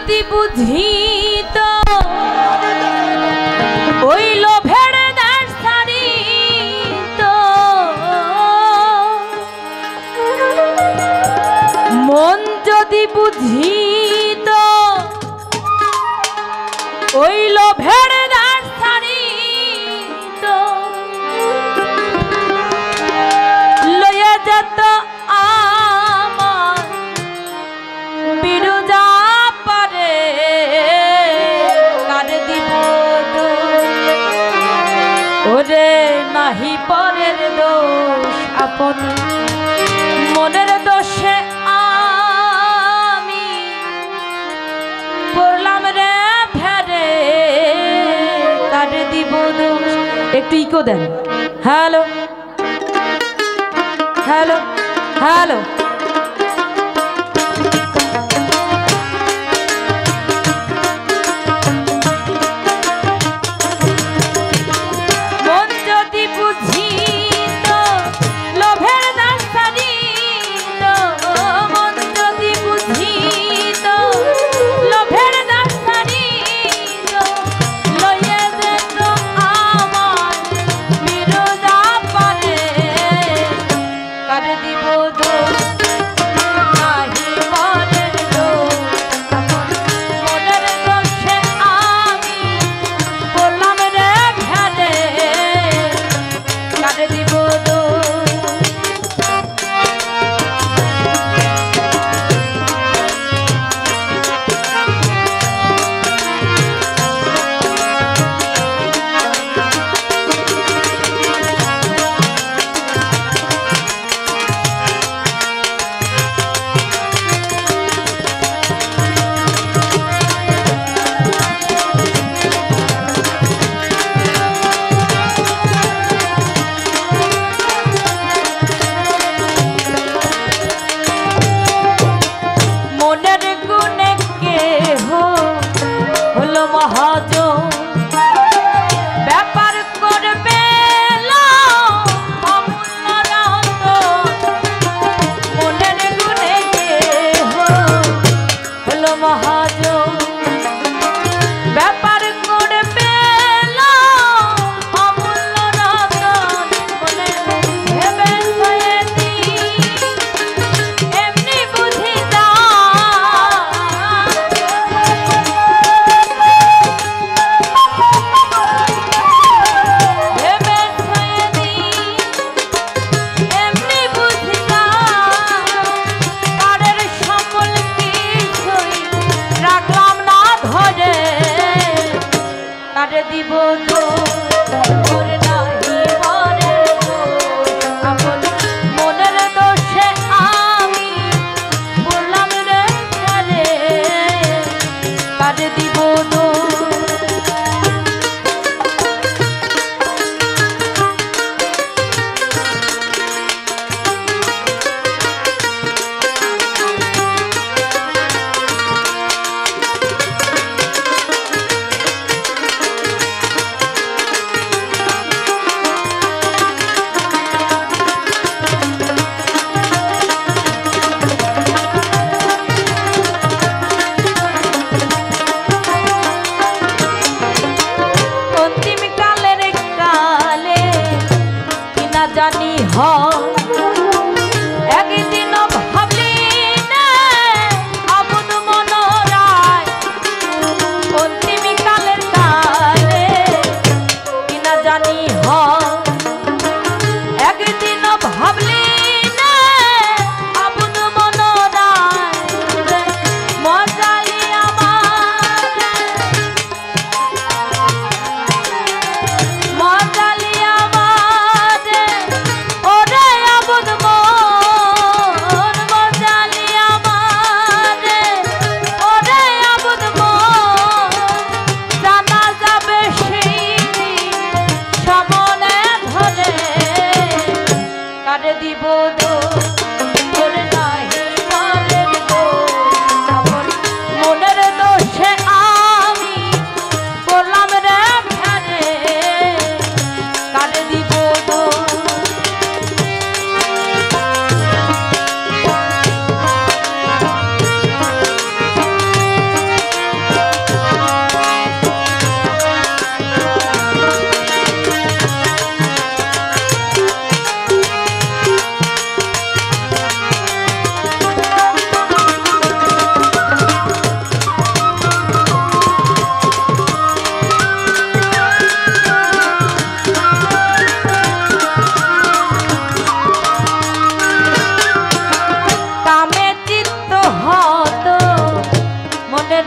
যদি বুঝিত ওই লোভের দাস ছাড়িত, মন যদি বুঝিত ওই লোভের দাস ছাড়িত, লইয়া যেত আমার বিরুজা পারে, কার দিব ওরে নাহি পরের দোষ আপন মনের দোষে আমি করলাম রে ভেরে, কার দিব দোষ। একটু ইকো দেন। হ্যালো হ্যালো হ্যালো,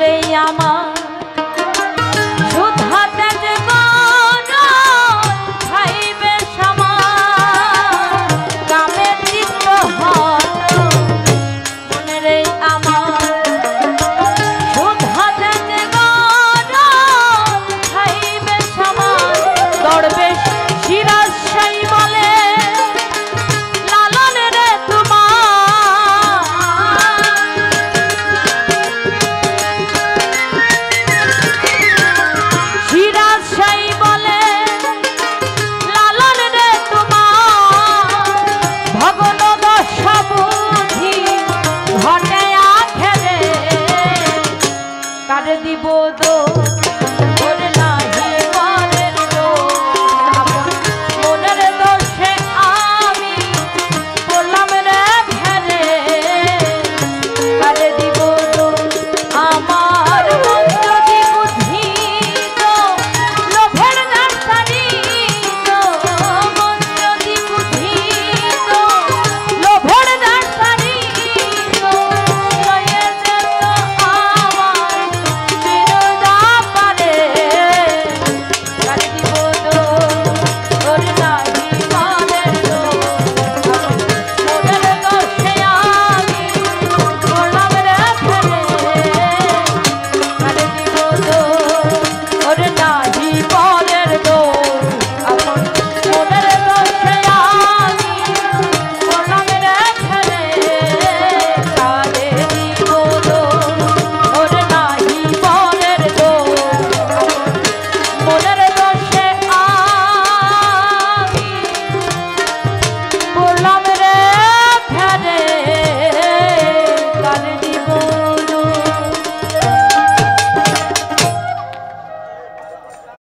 রে আমার সুধাতে যে গণ খাইবে সমান কামে চিত্ত হন মনে রে আমার সুধাতে যে গণ খাইবে সমান দরবেশ সিরাজ সাই বলে লালন রে তোমার সিরাজ সাই বলে লালন রে তোমার ভগন দশা বুঝি ঘটে আখেরে কার দিব দোষ